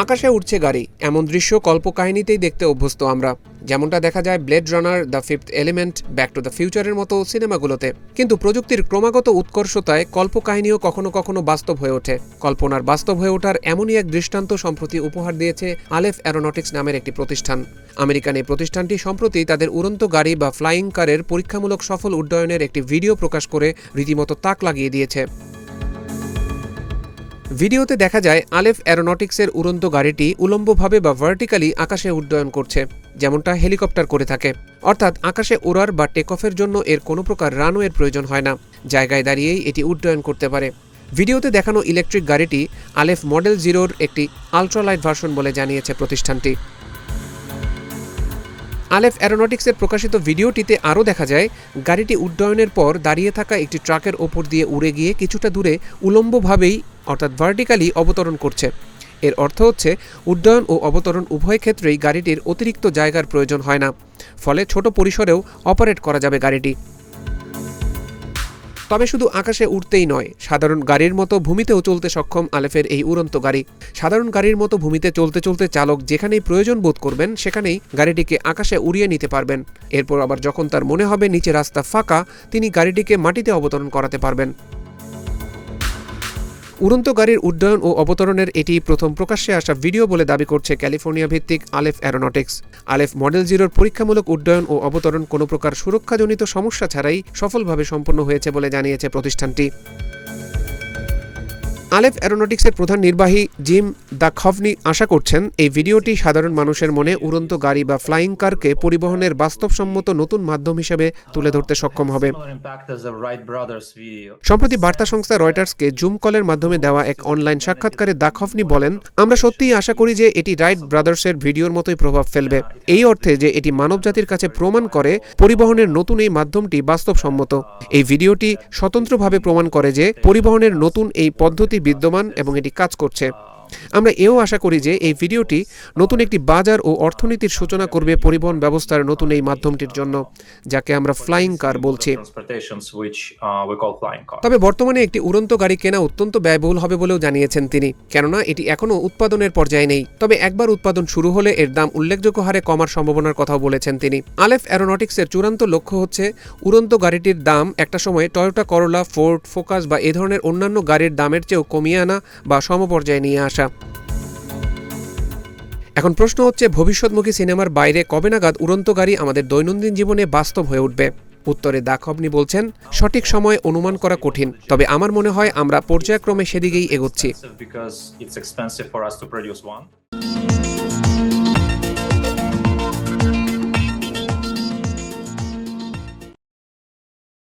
আকাশে উড়ছে গাড়ি, এমন দৃশ্য কল্পকাহিনীতেই দেখতে অভ্যস্ত আমরা। যেমনটা দেখা যায় Blade Runner, the Fifth Element, back to the ফিউচারের মতো সিনেমাগুলোতে। কিন্তু প্রযুক্তির ক্রমাগত উৎকর্ষতায় কল্পকাহিনীও কখনো কখনো বাস্তব হয়ে ওঠে। কল্পনার বাস্তব হয়ে ওঠার এমনই এক দৃষ্টান্ত সম্প্রতি উপহার দিয়েছে আলেফ অ্যারোনটিক্স নামের একটি প্রতিষ্ঠান। আমেরিকান এই প্রতিষ্ঠানটি সম্প্রতি তাদের উড়ন্ত গাড়ি বা ফ্লাইং কারের পরীক্ষামূলক সফল উড্ডয়নের একটি ভিডিও প্রকাশ করে রীতিমতো তাক লাগিয়ে দিয়েছে। ভিডিওতে দেখা যায় আলেফ অ্যারোনটিক্সের উড়ন্ত গাড়িটি উলম্বভাবে বা ভার্টিক্যালি আকাশে উড্ডয়ন করছে, যেমনটা হেলিকপ্টার করে থাকে। অর্থাৎ আকাশে ওড়ার বা টেক অফের জন্য এর কোনো প্রকার রানওয়ের প্রয়োজন হয় না, জায়গায় দাঁড়িয়েই এটি উড্ডয়ন করতে পারে। ভিডিওতে দেখানো ইলেকট্রিক গাড়িটি আলেফ মডেল 0-র একটি আলট্রালাইট ভার্সন বলে জানিয়েছে প্রতিষ্ঠানটি। আলেফ অ্যারোনটিক্সের প্রকাশিত ভিডিওটিতে আরও দেখা যায় গাড়িটি উড্ডয়নের পর দাঁড়িয়ে থাকা একটি ট্রাকের ওপর দিয়ে উড়ে গিয়ে কিছুটা দূরে উলম্বভাবেই অর্থাৎ ভার্টিক্যালি অবতরণ করছে। এর অর্থ হচ্ছে উড্ডয়ন ও অবতরণ উভয় ক্ষেত্রেই গাড়িটির অতিরিক্ত জায়গার প্রয়োজন হয় না, ফলে ছোট পরিসরেও অপারেট করা যাবে গাড়িটি। তবে শুধু আকাশে উড়তেই নয়, সাধারণ গাড়ির মতো ভূমিতেও চলতে সক্ষম আলেফের এই উড়ন্ত গাড়ি। সাধারণ গাড়ির মতো ভূমিতে চলতে চলতে চালক যেখানেই প্রয়োজন বোধ করবেন সেখানেই গাড়িটিকে আকাশে উড়িয়ে নিতে পারবেন। এরপর আবার যখন তার মনে হবে নিচে রাস্তা ফাঁকা, তিনি গাড়িটিকে মাটিতে অবতরণ করাতে পারবেন। উড়ন্ত গাড়ির উড্ডয়ন ও অবতরণের এটি প্রথম প্রকাশ্যে আসা ভিডিও বলে দাবি করছে ক্যালিফোর্নিয়া ভিত্তিক আলেফ অ্যারোনটিক্স। আলেফ মডেল 0-র পরীক্ষামূলক উড্ডয়ন ও অবতরণ কোনো প্রকার সুরক্ষাজনিত সমস্যা ছাড়াই সফলভাবে সম্পন্ন হয়েছে বলে জানিয়েছে প্রতিষ্ঠানটি। আলেফ অ্যারোনটিক্সের প্রধান নির্বাহী জিম দাখভনি আশা করছেন এই ভিডিওটি সাধারণ মানুষের মনে উড়ন্ত গাড়ি বা ফ্লাইং কারকে পরিবহনের বাস্তবসম্মত নতুন মাধ্যম হিসেবে তুলে ধরতে সক্ষম হবে। সম্প্রতি বার্তা সংস্থা রয়টার্সকে জুম কলের মাধ্যমে দেওয়া এক অনলাইন সাক্ষাৎকারে দাখভনি বলেন, আমরা সত্যিই আশা করি যে এটি রাইট ব্রাদার্সের ভিডিওর মতোই প্রভাব ফেলবে, এই অর্থে যে এটি মানবজাতির কাছে প্রমাণ করে পরিবহনের নতুন এই মাধ্যমটি বাস্তবসম্মত। এই ভিডিওটি স্বতন্ত্রভাবে প্রমাণ করে যে পরিবহনের নতুন এই পদ্ধতি বিদ্যমান এবং এটি কাজ করছে। আমরা এও আশা করি যে এই ভিডিওটি নতুন একটি বাজার ও অর্থনীতির সূচনা করবে পরিবহন ব্যবস্থার নতুন এই মাধ্যমটির জন্য, যাকে আমরা ফ্লাইং কার বলছি। তবে বর্তমানে একটি উড়ন্ত গাড়ি কেনা অত্যন্ত ব্যয়বহুল হবে বলেও জানিয়েছেন তিনি, কেননা এটি এখনও উৎপাদনের পর্যায়ে নেই। তবে একবার উৎপাদন শুরু হলে এর দাম উল্লেখযোগ্য হারে কমার সম্ভাবনার কথাও বলেছেন তিনি। আলেফ অ্যারোনটিক্সের চূড়ান্ত লক্ষ্য হচ্ছে উড়ন্ত গাড়িটির দাম একটা সময় টয়োটা করোলা, ফোর্ড ফোকাস বা এ ধরনের অন্যান্য গাড়ির দামের চেয়েও কমিয়ে আনা বা সমপর্যায়ে নিয়ে আসা। এখন প্রশ্ন হচ্ছে, ভবিষ্যৎমুখী সিনেমার বাইরে কবে নাগাদ উড়ন্ত গাড়ি আমাদের দৈনন্দিন জীবনে বাস্তব হয়ে উঠবে? উত্তরে দাখভনি বলছেন, সঠিক সময় অনুমান করা কঠিন, তবে আমার মনে হয় আমরা পর্যায়ক্রমে সেদিকেই এগোচ্ছি।